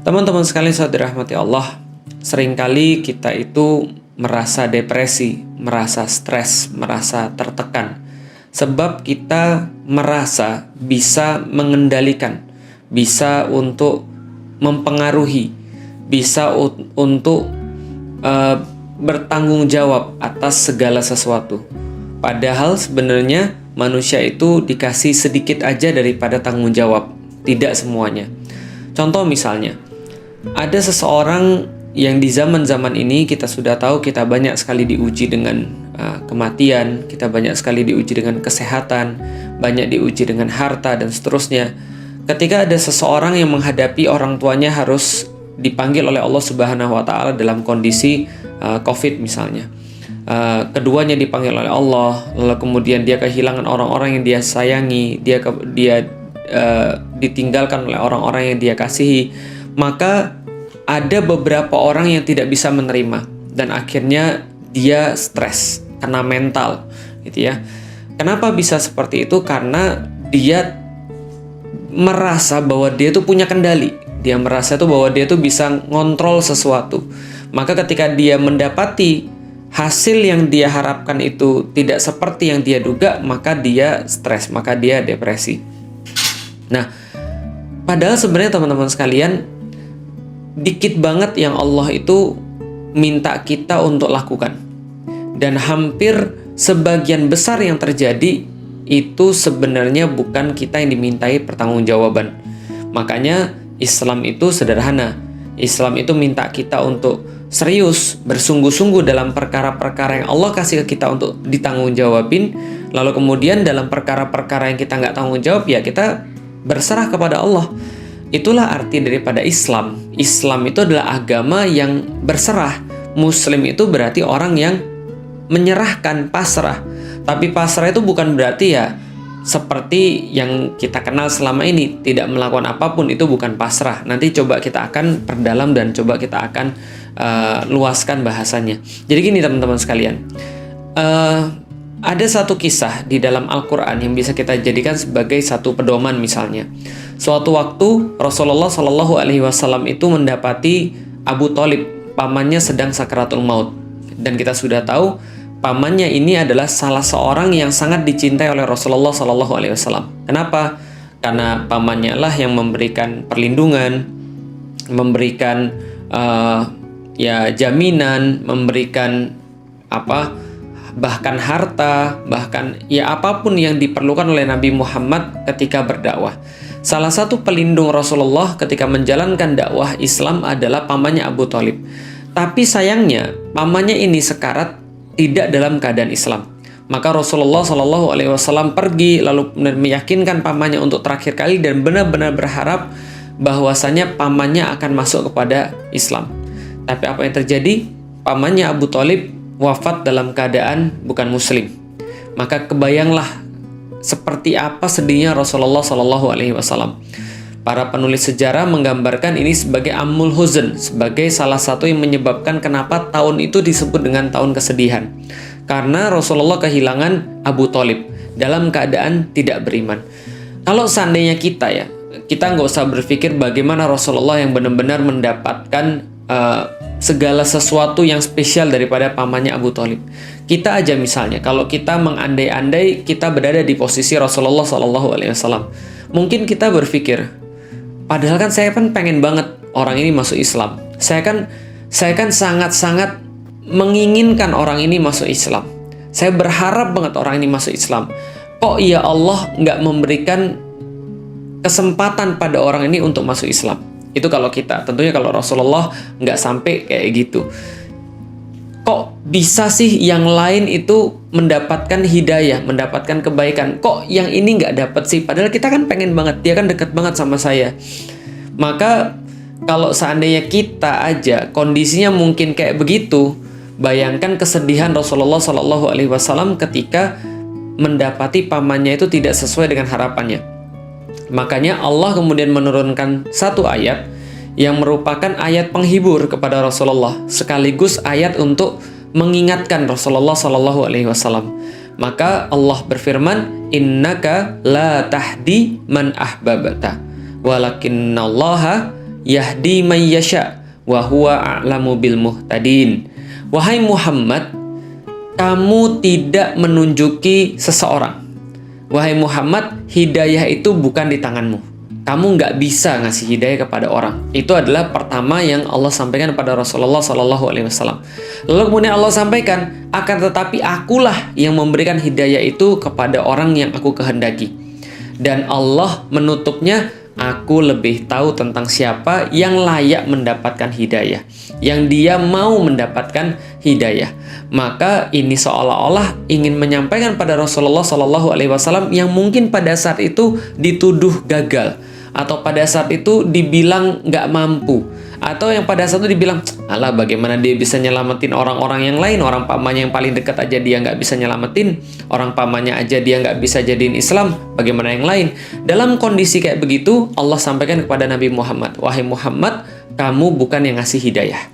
Teman-teman sekalian saudara rahmati Allah, seringkali kita itu merasa depresi, merasa stres, merasa tertekan. Sebab kita merasa bisa mengendalikan, bisa untuk mempengaruhi, bisa untuk bertanggung jawab atas segala sesuatu. Padahal sebenarnya manusia itu dikasih sedikit aja daripada tanggung jawab, tidak semuanya. Contoh misalnya, ada seseorang yang di zaman-zaman ini kita sudah tahu kita banyak sekali diuji dengan kematian, kita banyak sekali diuji dengan kesehatan, banyak diuji dengan harta dan seterusnya. Ketika ada seseorang yang menghadapi orang tuanya harus dipanggil oleh Allah Subhanahu wa taala dalam kondisi Covid misalnya. Keduanya dipanggil oleh Allah, lalu kemudian dia kehilangan orang-orang yang dia sayangi, dia ditinggalkan oleh orang-orang yang dia kasihi, maka ada beberapa orang yang tidak bisa menerima dan akhirnya dia stres karena mental, gitu ya. Kenapa bisa seperti itu? Karena dia merasa bahwa dia tuh punya kendali, dia merasa tuh bahwa dia tuh bisa ngontrol sesuatu. Maka ketika dia mendapati hasil yang dia harapkan itu tidak seperti yang dia duga, maka dia stres, maka dia depresi. Nah, padahal sebenarnya teman-teman sekalian, dikit banget yang Allah itu minta kita untuk lakukan. Dan hampir sebagian besar yang terjadi itu sebenarnya bukan kita yang dimintai pertanggungjawaban. Makanya Islam itu sederhana. Islam itu minta kita untuk serius, bersungguh-sungguh dalam perkara-perkara yang Allah kasih ke kita untuk ditanggunggjawabin. Lalu kemudian dalam perkara-perkara yang kita nggak tanggung jawab, ya kita berserah kepada Allah. Itulah arti daripada Islam. Islam itu adalah agama yang berserah. Muslim itu berarti orang yang menyerahkan, pasrah. Tapi pasrah itu bukan berarti ya seperti yang kita kenal selama ini, tidak melakukan apapun, itu bukan pasrah. Nanti coba kita akan perdalam dan coba kita akan luaskan bahasanya. Jadi gini teman-teman sekalian, ada satu kisah di dalam Al-Quran yang bisa kita jadikan sebagai satu pedoman. Misalnya, suatu waktu Rasulullah Shallallahu Alaihi Wasallam itu mendapati Abu Thalib, pamannya sedang sakaratul maut, dan kita sudah tahu pamannya ini adalah salah seorang yang sangat dicintai oleh Rasulullah Shallallahu Alaihi Wasallam. Kenapa? Karena pamannya lah yang memberikan perlindungan, memberikan jaminan, memberikan bahkan harta, bahkan apapun yang diperlukan oleh Nabi Muhammad ketika berdakwah. Salah satu pelindung Rasulullah ketika menjalankan dakwah Islam adalah pamannya Abu Thalib. Tapi sayangnya pamannya ini sekarat, tidak dalam keadaan Islam. Maka Rasulullah Shallallahu Alaihi Wasallam pergi lalu meyakinkan pamannya untuk terakhir kali dan benar-benar berharap bahwasanya pamannya akan masuk kepada Islam. Tapi apa yang terjadi? Pamannya Abu Thalib wafat dalam keadaan bukan Muslim. Maka kebayanglah seperti apa sedihnya Rasulullah Shallallahu Alaihi Wasallam. Para penulis sejarah menggambarkan ini sebagai Amul Huzn, sebagai salah satu yang menyebabkan kenapa tahun itu disebut dengan tahun kesedihan. Karena Rasulullah kehilangan Abu Thalib dalam keadaan tidak beriman. Kalau seandainya kita nggak usah berpikir bagaimana Rasulullah yang benar-benar mendapatkan segala sesuatu yang spesial daripada pamannya Abu Thalib. Kita aja misalnya, kalau kita mengandai-andai kita berada di posisi Rasulullah SAW, mungkin kita berpikir, padahal kan saya kan pengen banget orang ini masuk Islam. Saya kan sangat-sangat menginginkan orang ini masuk Islam. Saya berharap banget orang ini masuk Islam. Kok ya Allah nggak memberikan kesempatan pada orang ini untuk masuk Islam? Itu kalau kita. Tentunya kalau Rasulullah nggak sampai kayak gitu. Kok bisa sih yang lain itu mendapatkan hidayah, mendapatkan kebaikan? Kok yang ini nggak dapat sih? Padahal kita kan pengen banget, dia kan dekat banget sama saya. Maka kalau seandainya kita aja kondisinya mungkin kayak begitu, bayangkan kesedihan Rasulullah Shallallahu Alaihi Wasallam ketika mendapati pamannya itu tidak sesuai dengan harapannya. Makanya Allah kemudian menurunkan satu ayat yang merupakan ayat penghibur kepada Rasulullah, sekaligus ayat untuk mengingatkan Rasulullah Shallallahu Alaihi Wasallam. Maka Allah berfirman, Innaka la tahdi man ahbabta, walakinnallaha yahdi may yasha wa huwa a'lamu bil muhtadin. Wahai Muhammad, kamu tidak menunjuki seseorang. Wahai Muhammad, hidayah itu bukan di tanganmu. Kamu nggak bisa ngasih hidayah kepada orang. Itu adalah pertama yang Allah sampaikan kepada Rasulullah SAW. Lalu kemudian Allah sampaikan, akan tetapi akulah yang memberikan hidayah itu kepada orang yang aku kehendaki. Dan Allah menutupnya, aku lebih tahu tentang siapa yang layak mendapatkan hidayah, yang dia mau mendapatkan hidayah. Maka ini seolah-olah ingin menyampaikan pada Rasulullah SAW yang mungkin pada saat itu dituduh gagal, atau pada saat itu dibilang nggak mampu, atau yang pada saat itu dibilang, alah bagaimana dia bisa nyelamatin orang-orang yang lain, orang pamannya yang paling dekat aja dia nggak bisa nyelamatin, orang pamannya aja dia nggak bisa jadiin Islam, bagaimana yang lain. Dalam kondisi kayak begitu, Allah sampaikan kepada Nabi Muhammad, wahai Muhammad, kamu bukan yang ngasih hidayah.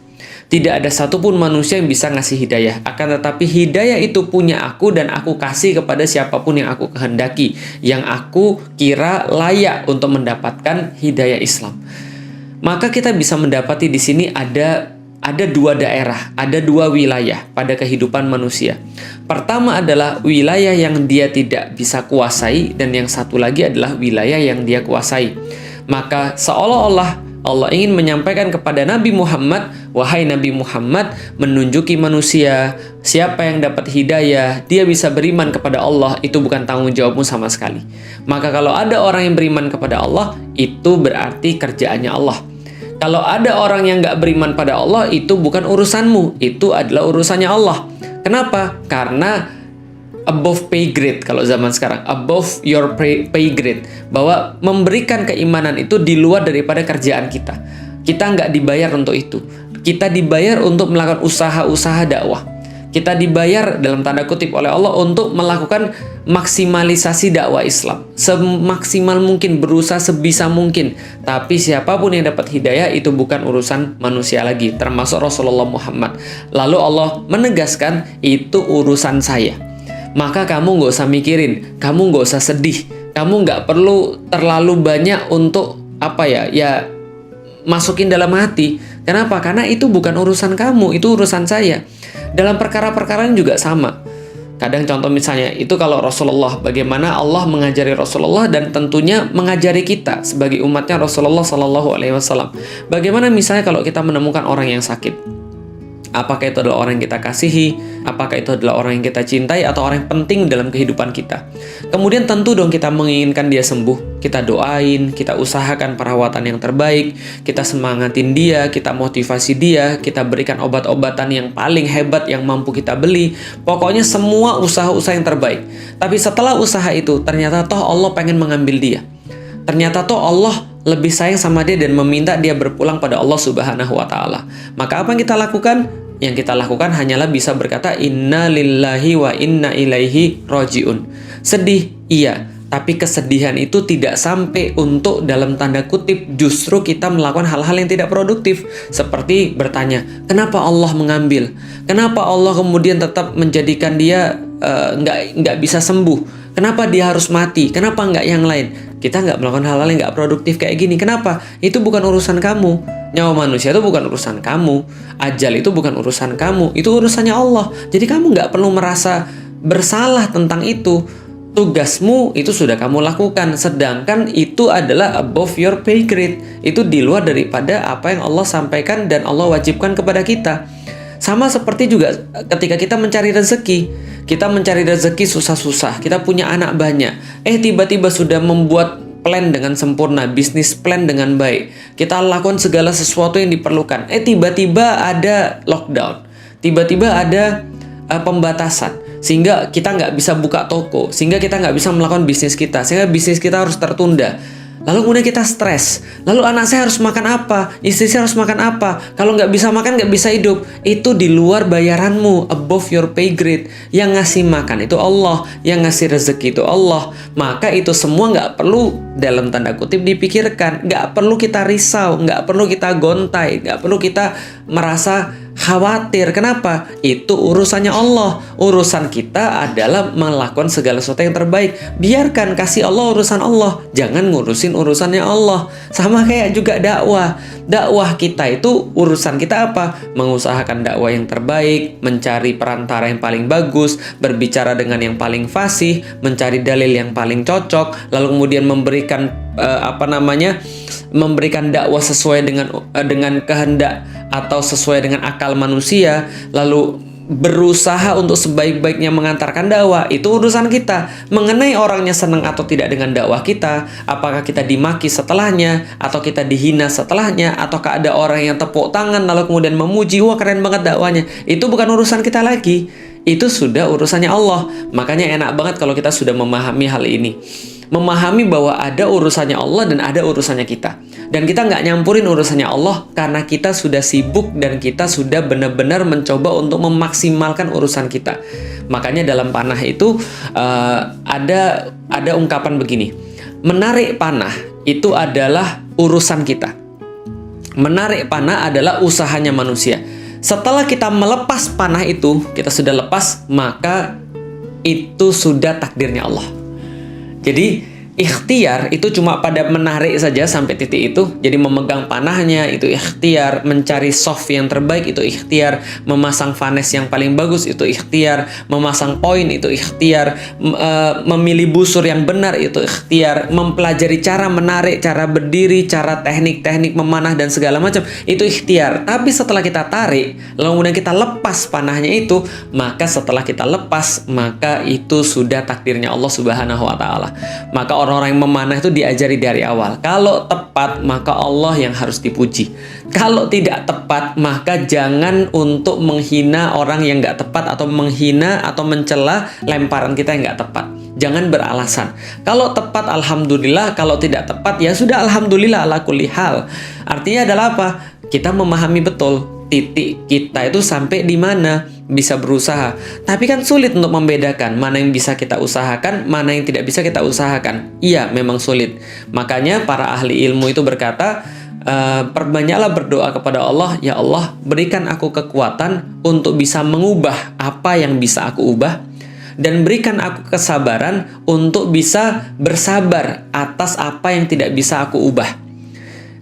Tidak ada satupun manusia yang bisa ngasih hidayah. Akan tetapi hidayah itu punya aku, dan aku kasih kepada siapapun yang aku kehendaki, yang aku kira layak untuk mendapatkan hidayah Islam. Maka kita bisa mendapati di sini ada dua daerah, ada dua wilayah pada kehidupan manusia. Pertama adalah wilayah yang dia tidak bisa kuasai, dan yang satu lagi adalah wilayah yang dia kuasai. Maka seolah-olah Allah ingin menyampaikan kepada Nabi Muhammad, wahai Nabi Muhammad, menunjuki manusia siapa yang dapat hidayah, dia bisa beriman kepada Allah, itu bukan tanggung jawabmu sama sekali. Maka kalau ada orang yang beriman kepada Allah, itu berarti kerjaannya Allah. Kalau ada orang yang nggak beriman pada Allah, itu bukan urusanmu, itu adalah urusannya Allah. Kenapa? Karena above pay grade kalau zaman sekarang, above your pay grade, bahwa memberikan keimanan itu di luar daripada kerjaan kita. Kita nggak dibayar untuk itu. Kita dibayar untuk melakukan usaha-usaha dakwah. Kita dibayar dalam tanda kutip oleh Allah untuk melakukan maksimalisasi dakwah Islam. Semaksimal mungkin, berusaha sebisa mungkin. Tapi siapapun yang dapat hidayah itu bukan urusan manusia lagi, termasuk Rasulullah Muhammad. Lalu Allah menegaskan, itu urusan saya. Maka kamu nggak usah mikirin, kamu nggak usah sedih, kamu nggak perlu terlalu banyak untuk masukin dalam hati. Kenapa? Karena itu bukan urusan kamu, itu urusan saya. Dalam perkara-perkara juga sama. Kadang contoh misalnya, itu kalau Rasulullah, bagaimana Allah mengajari Rasulullah dan tentunya mengajari kita sebagai umatnya Rasulullah SAW. Bagaimana misalnya kalau kita menemukan orang yang sakit. Apakah itu adalah orang yang kita kasihi, apakah itu adalah orang yang kita cintai, atau orang yang penting dalam kehidupan kita. Kemudian tentu dong kita menginginkan dia sembuh. Kita doain, kita usahakan perawatan yang terbaik, kita semangatin dia, kita motivasi dia, kita berikan obat-obatan yang paling hebat yang mampu kita beli. Pokoknya semua usaha-usaha yang terbaik. Tapi setelah usaha itu, ternyata toh Allah pengen mengambil dia. Ternyata toh Allah lebih sayang sama dia dan meminta dia berpulang pada Allah Subhanahu wa Ta'ala. Maka apa yang kita lakukan? Yang kita lakukan hanyalah bisa berkata, inna lillahi wa inna ilaihi roji'un. Sedih, iya. Tapi kesedihan itu tidak sampai untuk dalam tanda kutip justru kita melakukan hal-hal yang tidak produktif. Seperti bertanya, kenapa Allah mengambil? Kenapa Allah kemudian tetap menjadikan dia nggak bisa sembuh? Kenapa dia harus mati? Kenapa nggak yang lain? Kita nggak melakukan hal-hal yang nggak produktif kayak gini. Kenapa? Itu bukan urusan kamu. Nyawa manusia itu bukan urusan kamu. Ajal itu bukan urusan kamu. Itu urusannya Allah. Jadi kamu nggak perlu merasa bersalah tentang itu. Tugasmu itu sudah kamu lakukan. Sedangkan itu adalah above your pay grade. Itu di luar daripada apa yang Allah sampaikan dan Allah wajibkan kepada kita. Sama seperti juga ketika kita mencari rezeki. Kita mencari rezeki susah-susah, kita punya anak banyak. Tiba-tiba sudah membuat plan dengan sempurna, bisnis plan dengan baik. Kita lakukan segala sesuatu yang diperlukan. Tiba-tiba ada lockdown. Tiba-tiba ada pembatasan. Sehingga kita nggak bisa buka toko. Sehingga kita nggak bisa melakukan bisnis kita. Sehingga bisnis kita harus tertunda. Lalu kemudian kita stres. Lalu anak saya harus makan apa? Istri saya harus makan apa? Kalau nggak bisa makan, nggak bisa hidup. Itu di luar bayaranmu, above your pay grade. Yang ngasih makan itu Allah, yang ngasih rezeki itu Allah. Maka itu semua nggak perlu dalam tanda kutip dipikirkan. Nggak perlu kita risau, nggak perlu kita gontai, nggak perlu kita merasa khawatir. Kenapa? Itu urusannya Allah. Urusan kita adalah melakukan segala sesuatu yang terbaik. Biarkan, kasih Allah urusan Allah. Jangan ngurusin urusannya Allah. Sama kayak juga dakwah. Dakwah kita itu urusan kita apa? Mengusahakan dakwah yang terbaik, mencari perantara yang paling bagus, berbicara dengan yang paling fasih, mencari dalil yang paling cocok, lalu kemudian memberikan memberikan dakwah sesuai dengan kehendak atau sesuai dengan akal manusia, lalu berusaha untuk sebaik-baiknya mengantarkan dakwah. Itu urusan kita. Mengenai orangnya senang atau tidak dengan dakwah kita, apakah kita dimaki setelahnya atau kita dihina setelahnya, ataukah ada orang yang tepuk tangan lalu kemudian memuji, wah keren banget dakwanya, itu bukan urusan kita lagi. Itu sudah urusannya Allah. Makanya enak banget kalau kita sudah memahami hal ini, memahami bahwa ada urusannya Allah dan ada urusannya kita. Dan kita nggak nyampurin urusannya Allah karena kita sudah sibuk dan kita sudah benar-benar mencoba untuk memaksimalkan urusan kita. Makanya dalam panah itu ada ungkapan begini, menarik panah itu adalah urusan kita. Menarik panah adalah usahanya manusia. Setelah kita melepas panah itu, kita sudah lepas, maka itu sudah takdirnya Allah. Jadi ikhtiar itu cuma pada menarik saja sampai titik itu. Jadi memegang panahnya itu ikhtiar, mencari soft yang terbaik itu ikhtiar, memasang vanes yang paling bagus itu ikhtiar, memasang poin itu ikhtiar, memilih busur yang benar itu ikhtiar, mempelajari cara menarik, cara berdiri, cara teknik-teknik memanah dan segala macam itu ikhtiar. Tapi setelah kita tarik, lalu kemudian kita lepas panahnya itu, maka setelah kita lepas, maka itu sudah takdirnya Allah Subhanahu wa taala. Maka orang-orang yang memanah itu diajari dari awal. Kalau tepat, maka Allah yang harus dipuji. Kalau tidak tepat, maka jangan untuk menghina orang yang nggak tepat, atau menghina atau mencela lemparan kita yang nggak tepat. Jangan beralasan. Kalau tepat, alhamdulillah. Kalau tidak tepat, ya sudah alhamdulillah ala kulli hal. Artinya adalah apa? Kita memahami betul titik kita itu sampai di mana, bisa berusaha. Tapi kan sulit untuk membedakan mana yang bisa kita usahakan, mana yang tidak bisa kita usahakan. Iya, memang sulit. Makanya para ahli ilmu itu berkata, perbanyaklah berdoa kepada Allah, ya Allah, berikan aku kekuatan untuk bisa mengubah apa yang bisa aku ubah, dan berikan aku kesabaran untuk bisa bersabar atas apa yang tidak bisa aku ubah,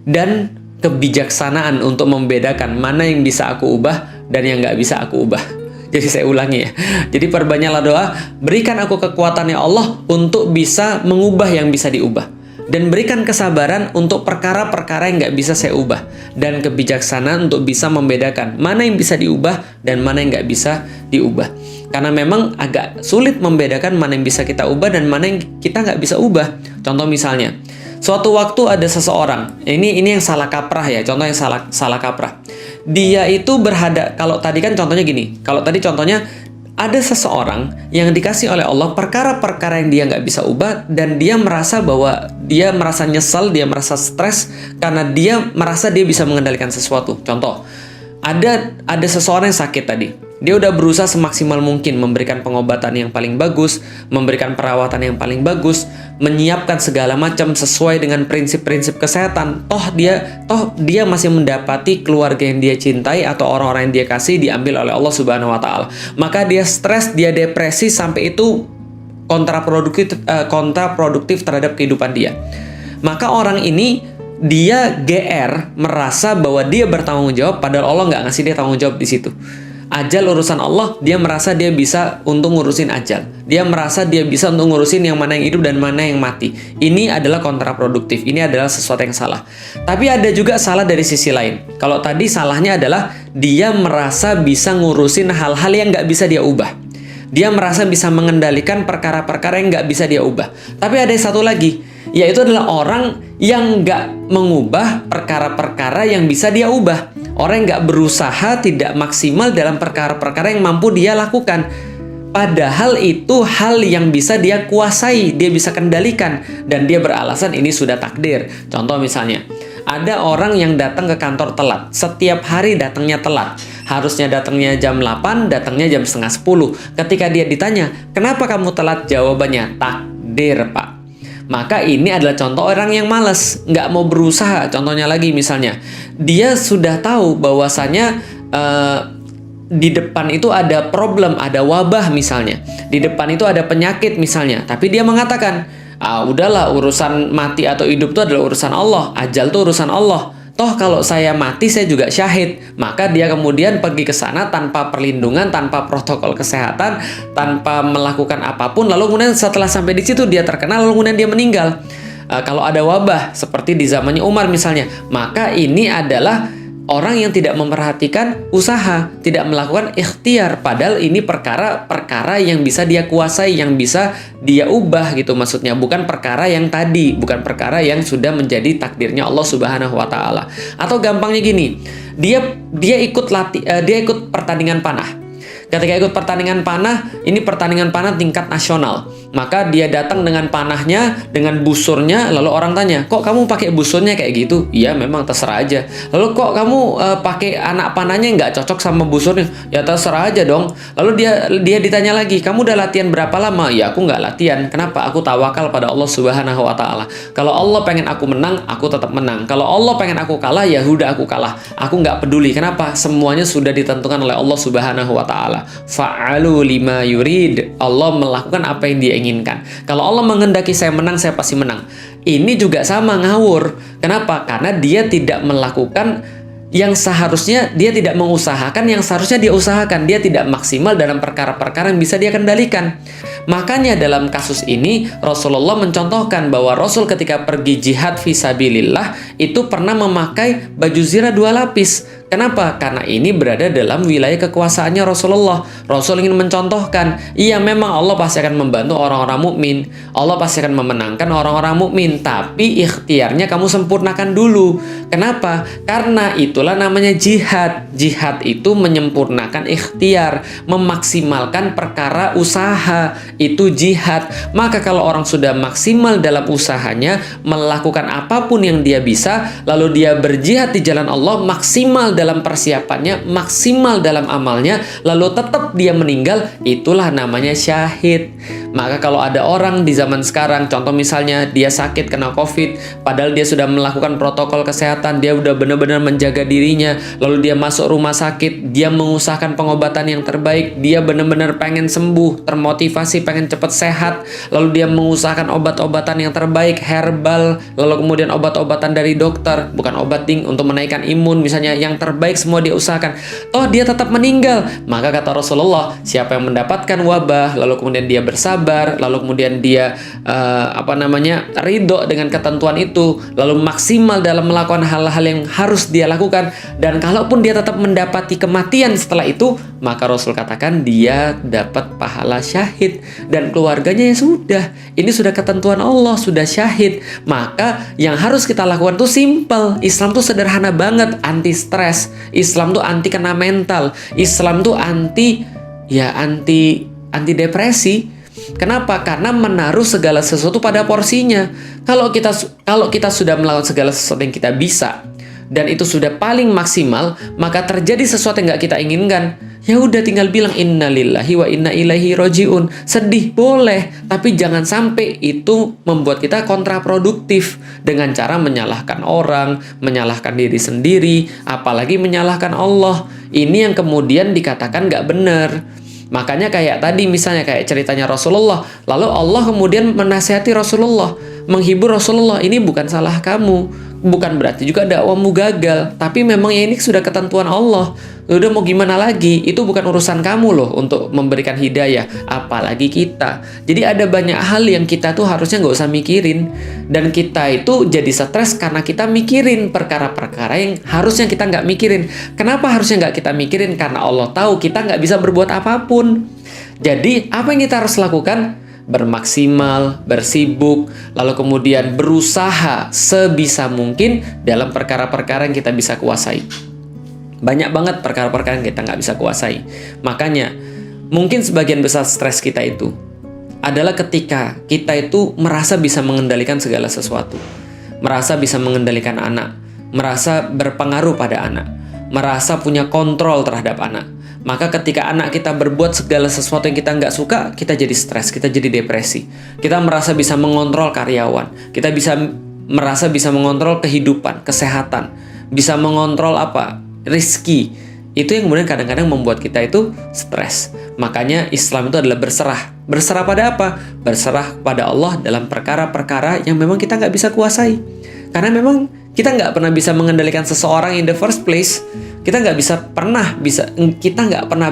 dan kebijaksanaan untuk membedakan mana yang bisa aku ubah dan yang nggak bisa aku ubah. Jadi saya ulangi ya. Jadi perbanyaklah doa, berikan aku kekuatan ya Allah untuk bisa mengubah yang bisa diubah, dan berikan kesabaran untuk perkara-perkara yang nggak bisa saya ubah, dan kebijaksanaan untuk bisa membedakan mana yang bisa diubah dan mana yang nggak bisa diubah. Karena memang agak sulit membedakan mana yang bisa kita ubah dan mana yang kita nggak bisa ubah. Contoh misalnya, suatu waktu ada seseorang, ini yang salah kaprah ya, contoh yang salah kaprah. Dia itu kalau tadi kan contohnya gini, kalau tadi contohnya ada seseorang yang dikasih oleh Allah perkara-perkara yang dia nggak bisa ubah, dan dia merasa bahwa dia merasa nyesel, dia merasa stres karena dia merasa dia bisa mengendalikan sesuatu. Contoh, ada seseorang yang sakit tadi. Dia udah berusaha semaksimal mungkin memberikan pengobatan yang paling bagus, memberikan perawatan yang paling bagus, menyiapkan segala macam sesuai dengan prinsip-prinsip kesehatan. Toh dia masih mendapati keluarga yang dia cintai atau orang-orang yang dia kasih diambil oleh Allah Subhanahu wa taala. Maka dia stres, dia depresi, sampai itu kontraproduktif terhadap kehidupan dia. Maka orang ini dia GR, merasa bahwa dia bertanggung jawab, padahal Allah nggak ngasih dia tanggung jawab di situ. Ajal urusan Allah, dia merasa dia bisa untuk ngurusin ajal. Dia merasa dia bisa untuk ngurusin yang mana yang hidup dan mana yang mati. Ini adalah kontraproduktif. Ini adalah sesuatu yang salah. Tapi ada juga salah dari sisi lain. Kalau tadi salahnya adalah dia merasa bisa ngurusin hal-hal yang nggak bisa dia ubah. Dia merasa bisa mengendalikan perkara-perkara yang nggak bisa dia ubah. Tapi ada satu lagi, yaitu adalah orang yang nggak mengubah perkara-perkara yang bisa dia ubah. Orang yang nggak berusaha, tidak maksimal dalam perkara-perkara yang mampu dia lakukan. Padahal itu hal yang bisa dia kuasai, dia bisa kendalikan, dan dia beralasan ini sudah takdir. Contoh misalnya, ada orang yang datang ke kantor telat. Setiap hari datangnya telat. Harusnya datangnya jam 8, datangnya jam setengah 10. Ketika dia ditanya, kenapa kamu telat? Jawabannya, takdir, Pak. Maka ini adalah contoh orang yang malas, nggak mau berusaha. Contohnya lagi misalnya, dia sudah tahu bahwasanya di depan itu ada problem, ada wabah misalnya. Di depan itu ada penyakit misalnya. Tapi dia mengatakan, udahlah, urusan mati atau hidup itu adalah urusan Allah. Ajal itu urusan Allah. Toh kalau saya mati saya juga syahid. Maka dia kemudian pergi ke sana tanpa perlindungan, tanpa protokol kesehatan, tanpa melakukan apapun. Lalu kemudian setelah sampai di situ dia terkena, lalu kemudian dia meninggal. Kalau ada wabah seperti di zamannya Umar misalnya, maka ini adalah orang yang tidak memperhatikan usaha, tidak melakukan ikhtiar, padahal ini perkara-perkara yang bisa dia kuasai, yang bisa dia ubah gitu maksudnya, bukan perkara yang tadi, bukan perkara yang sudah menjadi takdirnya Allah Subhanahu wa taala. Atau gampangnya gini, dia ikut pertandingan panah. Ketika ikut pertandingan panah, ini pertandingan panah tingkat nasional. Maka dia datang dengan panahnya, dengan busurnya, lalu orang tanya, kok kamu pakai busurnya kayak gitu? Iya, memang terserah aja. Lalu kok kamu pakai anak panahnya nggak cocok sama busurnya? Ya terserah aja dong. Lalu dia ditanya lagi, kamu udah latihan berapa lama? Ya aku nggak latihan. Kenapa? Aku tawakal pada Allah Subhanahu wa taala. Kalau Allah pengen aku menang, aku tetap menang. Kalau Allah pengen aku kalah, ya udah aku kalah. Aku nggak peduli. Kenapa? Semuanya sudah ditentukan oleh Allah Subhanahu wa taala. Fa'alu lima yurid. Allah melakukan apa yang dia inginkan. Kalau Allah menghendaki saya menang, saya pasti menang. Ini juga sama, ngawur. Kenapa? Karena dia tidak melakukan yang seharusnya, dia tidak mengusahakan yang seharusnya dia usahakan. Dia tidak maksimal dalam perkara-perkara yang bisa dia kendalikan. Makanya dalam kasus ini Rasulullah mencontohkan bahwa Rasul ketika pergi jihad fisabilillah itu pernah memakai baju zirah 2 lapis. Kenapa? Karena ini berada dalam wilayah kekuasaannya Rasulullah. Rasul ingin mencontohkan, iya memang Allah pasti akan membantu orang-orang mukmin. Allah pasti akan memenangkan orang-orang mukmin, tapi ikhtiarnya kamu sempurnakan dulu. Kenapa? Karena itulah namanya jihad. Jihad itu menyempurnakan ikhtiar, memaksimalkan perkara usaha. Itu jihad. Maka kalau orang sudah maksimal dalam usahanya, melakukan apapun yang dia bisa, lalu dia berjihad di jalan Allah, maksimal dalam persiapannya, maksimal dalam amalnya, lalu tetap dia meninggal, itulah namanya syahid. Maka kalau ada orang di zaman sekarang, contoh misalnya dia sakit kena COVID, padahal dia sudah melakukan protokol kesehatan, dia udah benar-benar menjaga dirinya, lalu dia masuk rumah sakit, dia mengusahakan pengobatan yang terbaik, dia benar-benar pengen sembuh, termotivasi, pengen cepat sehat, lalu dia mengusahakan obat-obatan yang terbaik, herbal, lalu kemudian obat-obatan dari dokter, bukan obat untuk menaikkan imun misalnya, yang terbaik semua dia usahakan, toh dia tetap meninggal. Maka kata Rasulullah, siapa yang mendapatkan wabah, lalu kemudian dia bersabar, lalu kemudian dia ridho dengan ketentuan itu, lalu maksimal dalam melakukan hal-hal yang harus dia lakukan, dan kalaupun dia tetap mendapati kematian setelah itu, maka Rasul katakan dia dapat pahala syahid, dan keluarganya ya sudah, ini sudah ketentuan Allah, sudah syahid. Maka yang harus kita lakukan tuh simple. Islam tuh sederhana banget, anti stres. Islam tuh anti kena mental. Islam tuh anti depresi. Kenapa? Karena menaruh segala sesuatu pada porsinya. Kalau kita sudah melakukan segala sesuatu yang kita bisa, dan itu sudah paling maksimal, maka terjadi sesuatu yang nggak kita inginkan, ya udah tinggal bilang innalillahi wa inna ilaihi rojiun. Sedih boleh, tapi jangan sampai itu membuat kita kontraproduktif dengan cara menyalahkan orang, menyalahkan diri sendiri, apalagi menyalahkan Allah. Ini yang kemudian dikatakan nggak benar. Makanya kayak tadi misalnya kayak ceritanya Rasulullah, lalu Allah kemudian menasihati Rasulullah, menghibur Rasulullah, ini bukan salah kamu, bukan berarti juga dakwamu gagal, tapi memang ya ini sudah ketentuan Allah. Udah mau gimana lagi, itu bukan urusan kamu loh untuk memberikan hidayah, apalagi kita. Jadi ada banyak hal yang kita tuh harusnya nggak usah mikirin, dan kita itu jadi stres karena kita mikirin perkara-perkara yang harusnya kita nggak mikirin. Kenapa harusnya nggak kita mikirin? Karena Allah tahu kita nggak bisa berbuat apapun. Jadi apa yang kita harus lakukan? Bermaksimal, bersibuk, lalu kemudian berusaha sebisa mungkin dalam perkara-perkara yang kita bisa kuasai. Banyak banget perkara-perkara yang kita nggak bisa kuasai. Makanya, mungkin sebagian besar stres kita itu adalah ketika kita itu merasa bisa mengendalikan segala sesuatu. Merasa bisa mengendalikan anak. Merasa berpengaruh pada anak. Merasa punya kontrol terhadap anak. Maka ketika anak kita berbuat segala sesuatu yang kita nggak suka, kita jadi stres, kita jadi depresi. Kita merasa bisa mengontrol karyawan. Kita merasa bisa mengontrol kehidupan, kesehatan. Bisa mengontrol rezeki. Itu yang kemudian kadang-kadang membuat kita itu stres. Makanya Islam itu adalah berserah. Berserah pada apa? Berserah pada Allah dalam perkara-perkara yang memang kita nggak bisa kuasai. Karena memang kita nggak pernah bisa mengendalikan seseorang in the first place. Kita nggak pernah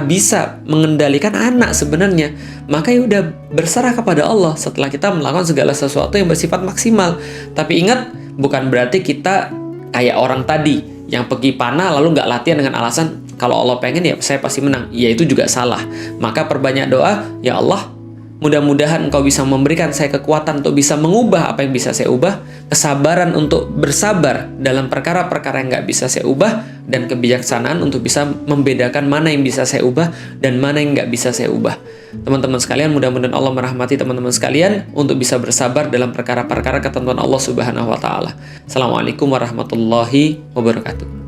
bisa mengendalikan anak sebenarnya. Maka ya udah berserah kepada Allah setelah kita melakukan segala sesuatu yang bersifat maksimal. Tapi ingat, bukan berarti kita kayak orang tadi yang pergi panah lalu nggak latihan dengan alasan kalau Allah pengen ya saya pasti menang. Ya itu juga salah. Maka perbanyak doa, ya Allah, mudah-mudahan Engkau bisa memberikan saya kekuatan untuk bisa mengubah apa yang bisa saya ubah, kesabaran untuk bersabar dalam perkara-perkara yang nggak bisa saya ubah, dan kebijaksanaan untuk bisa membedakan mana yang bisa saya ubah dan mana yang nggak bisa saya ubah. Teman-teman sekalian, mudah-mudahan Allah merahmati teman-teman sekalian untuk bisa bersabar dalam perkara-perkara ketentuan Allah Subhanahu wa Ta'ala. Assalamualaikum warahmatullahi wabarakatuh.